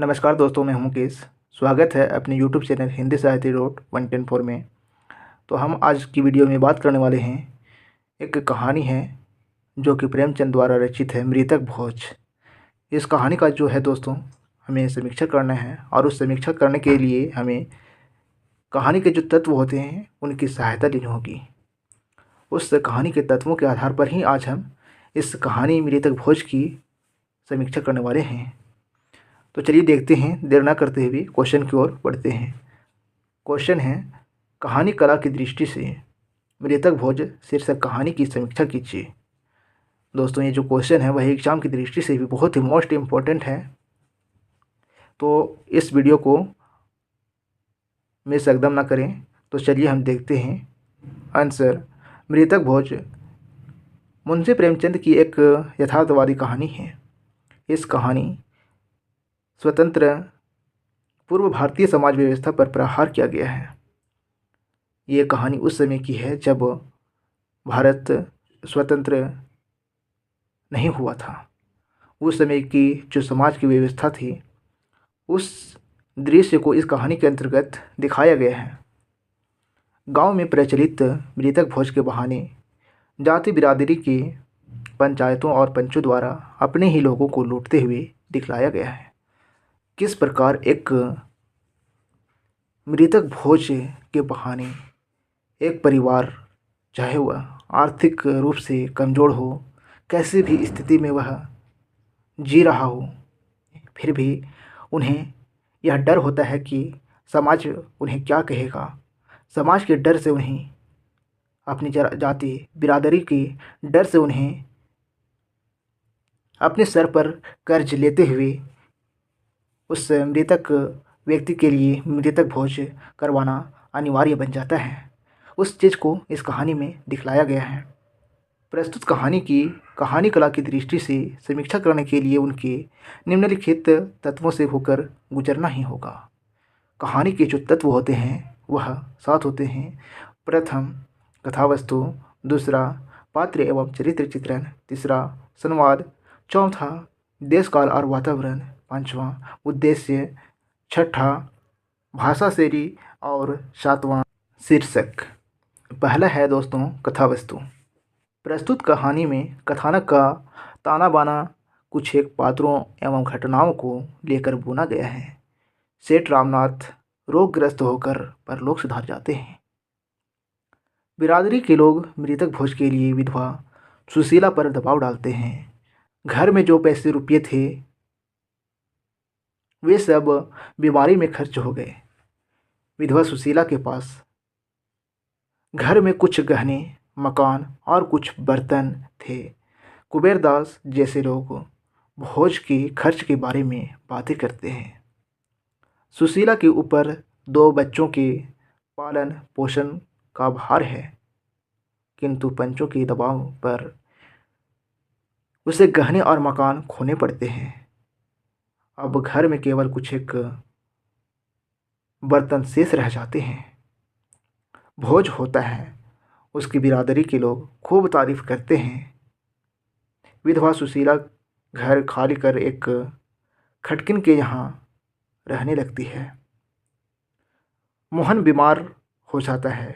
नमस्कार दोस्तों, मैं हूं मुकेश। स्वागत है अपने यूट्यूब चैनल हिंदी साहित्य डॉट 104 में। तो हम आज की वीडियो में बात करने वाले हैं। एक कहानी है जो कि प्रेमचंद द्वारा रचित है, मृतक भोज। इस कहानी का जो है दोस्तों, हमें समीक्षा करना है और उस समीक्षा करने के लिए हमें कहानी के जो तत्व होते हैं उनकी सहायता लेनी होगी। उस कहानी के तत्वों के आधार पर ही आज हम इस कहानी मृतक भोज की समीक्षा करने वाले हैं। तो चलिए देखते हैं, देर ना करते हुए क्वेश्चन की ओर बढ़ते हैं। क्वेश्चन है, कहानी कला की दृष्टि से मृतक भोज शीर्षक कहानी की समीक्षा कीजिए। दोस्तों, ये जो क्वेश्चन है वह एग्जाम की दृष्टि से भी बहुत ही मोस्ट इम्पोर्टेंट है, तो इस वीडियो को मिस एकदम ना करें। तो चलिए हम देखते हैं आंसर। मृतक भोज मुंशी प्रेमचंद की एक यथार्थवादी कहानी है। इस कहानी स्वतंत्र पूर्व भारतीय समाज व्यवस्था पर प्रहार किया गया है। ये कहानी उस समय की है जब भारत स्वतंत्र नहीं हुआ था। उस समय की जो समाज की व्यवस्था थी, उस दृश्य को इस कहानी के अंतर्गत दिखाया गया है। गांव में प्रचलित मृतक भोज के बहाने जाति बिरादरी के पंचायतों और पंचों द्वारा अपने ही लोगों को लूटते हुए दिखलाया गया है। किस प्रकार एक मृतक भोज के बहाने एक परिवार, चाहे वह आर्थिक रूप से कमज़ोर हो, कैसी भी स्थिति में वह जी रहा हो, फिर भी उन्हें यह डर होता है कि समाज उन्हें क्या कहेगा। समाज के डर से उन्हें, अपनी जाति बिरादरी के डर से उन्हें अपने सर पर कर्ज लेते हुए उस मृतक व्यक्ति के लिए मृतक भोज करवाना अनिवार्य बन जाता है। उस चीज़ को इस कहानी में दिखलाया गया है। प्रस्तुत कहानी की कहानी कला की दृष्टि से समीक्षा करने के लिए उनके निम्नलिखित तत्वों से होकर गुजरना ही होगा। कहानी के जो तत्व होते हैं वह 7 होते हैं। प्रथम, कथावस्तु। दूसरा, पात्र एवं चरित्र चित्रण। तीसरा, संवाद। चौथा, देश काल और वातावरण। पांचवा, उद्देश्य। छठा, भाषा शैली। और सातवां, शीर्षक। पहला है दोस्तों कथावस्तु। प्रस्तुत कहानी में कथानक का ताना बाना कुछ एक पात्रों एवं घटनाओं को लेकर बुना गया है। सेठ रामनाथ रोगग्रस्त होकर परलोक सिधार जाते हैं। बिरादरी के लोग मृतक भोज के लिए विधवा सुशीला पर दबाव डालते हैं। घर में जो पैसे रुपये थे वे सब बीमारी में खर्च हो गए। विधवा सुशीला के पास घर में कुछ गहने, मकान और कुछ बर्तन थे। कुबेरदास जैसे लोग भोज के खर्च के बारे में बातें करते हैं। सुशीला के ऊपर 2 बच्चों के पालन पोषण का भार है, किंतु पंचों के दबाव पर उसे गहने और मकान खोने पड़ते हैं। अब घर में केवल कुछ एक बर्तन शेष रह जाते हैं। भोज होता है, उसकी बिरादरी के लोग खूब तारीफ करते हैं। विधवा सुशीला घर खाली कर एक खटकिन के यहाँ रहने लगती है। मोहन बीमार हो जाता है।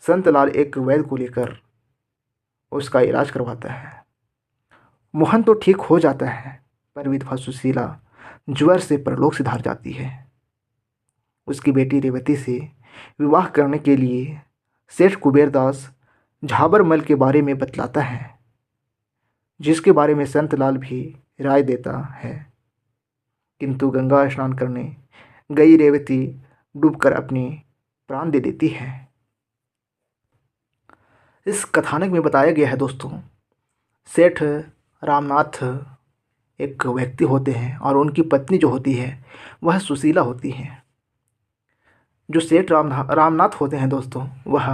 संतलाल एक वैद्य को लेकर उसका इलाज करवाता है। मोहन तो ठीक हो जाता है, पर विधवा सुशीला ज्वर से परलोक सिधार जाती है। उसकी बेटी रेवती से विवाह करने के लिए सेठ कुबेरदास झाबरमल के बारे में बतलाता है, जिसके बारे में संतलाल भी राय देता है। किंतु गंगा स्नान करने गई रेवती डूबकर अपने प्राण दे देती है। इस कथानक में बताया गया है दोस्तों, सेठ रामनाथ एक व्यक्ति होते हैं और उनकी पत्नी जो होती है वह सुशीला होती है। जो सेठ रामनाथ होते हैं दोस्तों, वह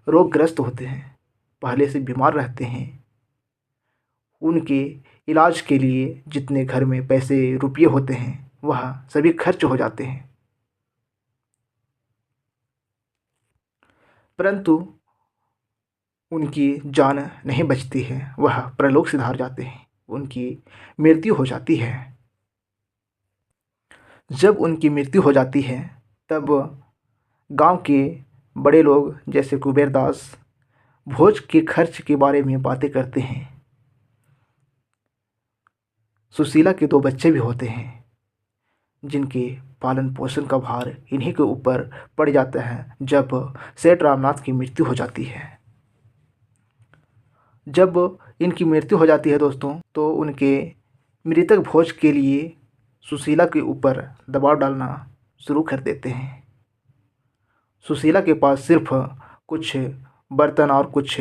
रोगग्रस्त होते हैं, पहले से बीमार रहते हैं। उनके इलाज के लिए जितने घर में पैसे रुपये होते हैं वह सभी खर्च हो जाते हैं। परंतु उनकी जान नहीं बचती है, वह परलोक सिधार जाते हैं, उनकी मृत्यु हो जाती है। जब उनकी मृत्यु हो जाती है तब गांव के बड़े लोग जैसे कुबेरदास भोज के खर्च के बारे में बातें करते हैं। सुशीला के 2 बच्चे भी होते हैं जिनके पालन पोषण का भार इन्हीं के ऊपर पड़ जाता है जब सेठ रामनाथ की मृत्यु हो जाती है। जब इनकी मृत्यु हो जाती है दोस्तों, तो उनके मृतक भोज के लिए सुशीला के ऊपर दबाव डालना शुरू कर देते हैं। सुशीला के पास सिर्फ कुछ बर्तन और कुछ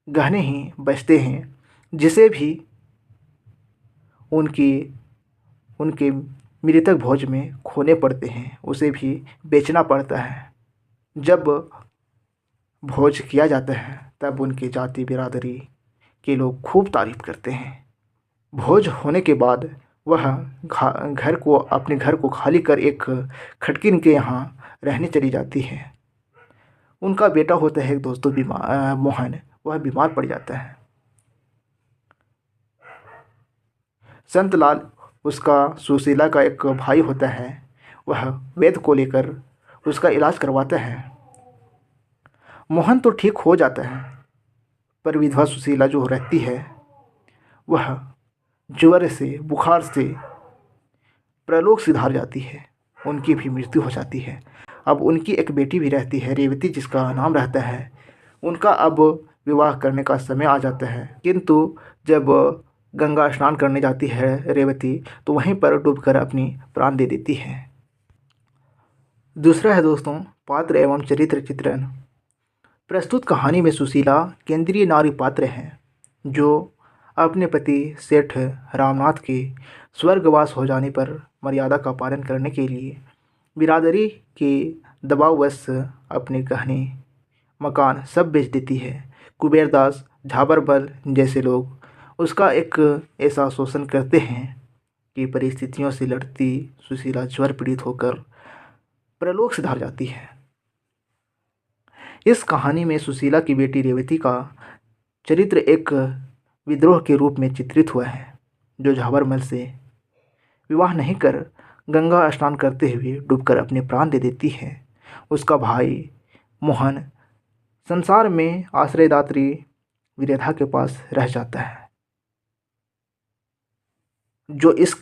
गहने ही बचते हैं, जिसे भी उनके मृतक भोज में खोने पड़ते हैं, उसे भी बेचना पड़ता है। जब भोज किया जाता है तब उनकी जाति बिरादरी के लोग खूब तारीफ करते हैं। भोज होने के बाद वह अपने घर को खाली कर एक खटकिन के यहाँ रहने चली जाती है। उनका बेटा होता है दोस्तों मोहन, वह बीमार पड़ जाता है। संतलाल, उसका सुशीला का एक भाई होता है, वह वैद्य को लेकर उसका इलाज करवाता है। मोहन तो ठीक हो जाता है, पर विधवा सुशीला जो रहती है वह ज्वर से, बुखार से प्रलोक सिधार जाती है, उनकी भी मृत्यु हो जाती है। अब उनकी एक बेटी भी रहती है रेवती, जिसका नाम रहता है। उनका अब विवाह करने का समय आ जाता है, किंतु जब गंगा स्नान करने जाती है रेवती, तो वहीं पर डूबकर अपनी प्राण दे देती है। दूसरा है दोस्तों पात्र एवं चरित्र चित्रण। प्रस्तुत कहानी में सुशीला केंद्रीय नारी पात्र हैं, जो अपने पति सेठ रामनाथ के स्वर्गवास हो जाने पर मर्यादा का पालन करने के लिए बिरादरी के दबाववश अपने गहने, मकान सब बेच देती है। कुबेरदास, झाबरबल जैसे लोग उसका एक ऐसा शोषण करते हैं कि परिस्थितियों से लड़ती सुशीला ज्वर पीड़ित होकर प्रलोक सिधार जाती है। इस कहानी में सुशीला की बेटी रेवती का चरित्र एक विद्रोह के रूप में चित्रित हुआ है, जो झाबरमल से विवाह नहीं कर गंगा स्नान करते हुए डूबकर अपने प्राण दे देती है। उसका भाई मोहन संसार में आश्रयदात्री विरेधा के पास रह जाता है। जो इस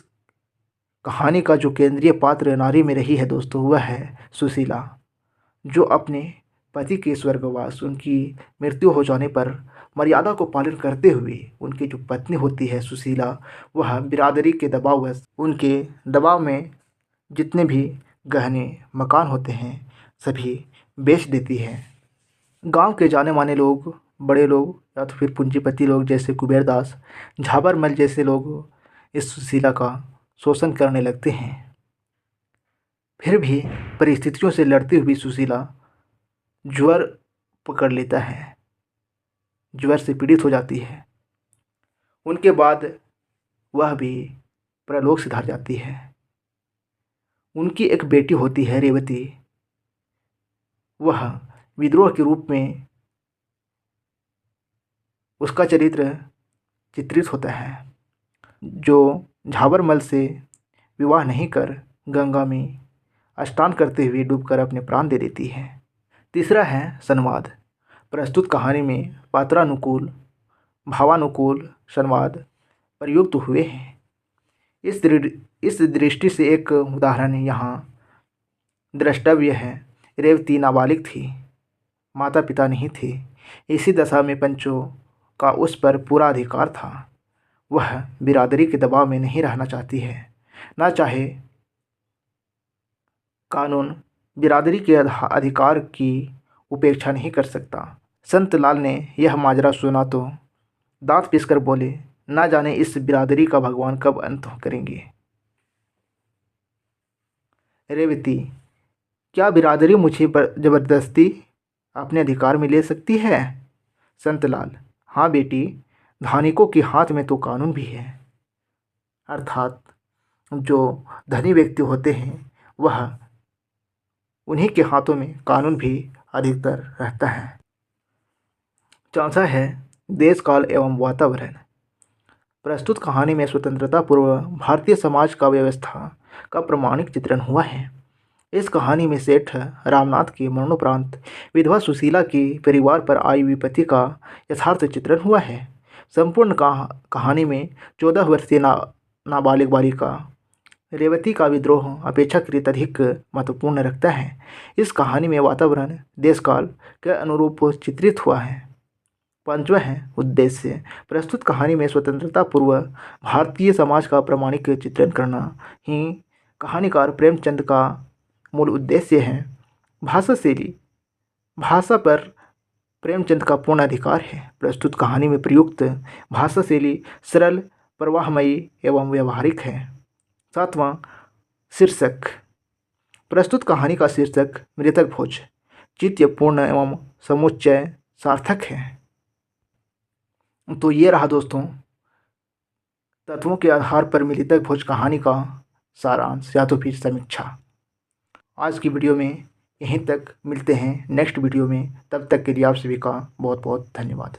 कहानी का जो केंद्रीय पात्र नारी में रही है दोस्तों, वह है सुशीला, जो अपने पति के स्वर्गवास, उनकी मृत्यु हो जाने पर मर्यादा को पालन करते हुए उनकी जो पत्नी होती है सुशीला, वह बिरादरी के दबाववश उनके दबाव में जितने भी गहने, मकान होते हैं सभी बेच देती है। गांव के जाने माने लोग, बड़े लोग या तो फिर पूंजीपति लोग जैसे कुबेरदास, झाबरमल जैसे लोग इस सुशीला का शोषण करने लगते हैं। फिर भी परिस्थितियों से लड़ती हुई सुशीला ज्वर पकड़ लेता है, ज्वर से पीड़ित हो जाती है। उनके बाद वह भी प्रलोक सिधार जाती है। उनकी एक बेटी होती है रेवती, वह विद्रोह के रूप में उसका चरित्र चित्रित होता है, जो झाबरमल से विवाह नहीं कर गंगा में स्नान करते हुए डूबकर अपने प्राण दे देती है। तीसरा है संवाद। प्रस्तुत कहानी में पात्रानुकूल, भावानुकूल संवाद प्रयुक्त हुए हैं। इस दृष्टि से एक उदाहरण यहाँ द्रष्टव्य है। रेवती नाबालिग थी, माता पिता नहीं थे। इसी दशा में पंचों का उस पर पूरा अधिकार था। वह बिरादरी के दबाव में नहीं रहना चाहती है। ना चाहे कानून बिरादरी के अधिकार की उपेक्षा नहीं कर सकता। संत लाल ने यह माजरा सुना तो दांत पीसकर बोले, ना जाने इस बिरादरी का भगवान कब अंत करेंगे। रेवती, क्या बिरादरी मुझे जबरदस्ती अपने अधिकार में ले सकती है? संतलाल, हाँ बेटी, धानिकों के हाथ में तो कानून भी है। अर्थात जो धनी व्यक्ति होते हैं वह उन्हीं के हाथों में कानून भी अधिकतर रहता है। चौथा है देश, काल एवं वातावरण। प्रस्तुत कहानी में स्वतंत्रता पूर्व भारतीय समाज का व्यवस्था का प्रामाणिक चित्रण हुआ है। इस कहानी में सेठ रामनाथ के मरणोपरांत विधवा सुशीला के परिवार पर आई विपत्ति का यथार्थ चित्रण हुआ है। संपूर्ण कहानी में 14 वर्षीय नाबालिग बालिका रेवती का विद्रोह अपेक्षाकृत अधिक महत्वपूर्ण रखता है। इस कहानी में वातावरण देशकाल के अनुरूप चित्रित हुआ है। 5वां है उद्देश्य। प्रस्तुत कहानी में स्वतंत्रता पूर्व भारतीय समाज का प्रामाणिक चित्रण करना ही कहानीकार प्रेमचंद का मूल उद्देश्य है। भाषा शैली। भाषा पर प्रेमचंद का पूर्ण अधिकार है। प्रस्तुत कहानी में प्रयुक्त भाषा शैली सरल, प्रवाहमयी एवं व्यवहारिक है। 7वां शीर्षक। प्रस्तुत कहानी का शीर्षक मृतक भोज चित्तपूर्ण एवं समुच्चय सार्थक है। तो ये रहा दोस्तों तत्वों के आधार पर मृतक भोज कहानी का सारांश या तो फिर समीक्षा। आज की वीडियो में यहीं तक, मिलते हैं नेक्स्ट वीडियो में। तब तक के लिए आप सभी का बहुत बहुत धन्यवाद।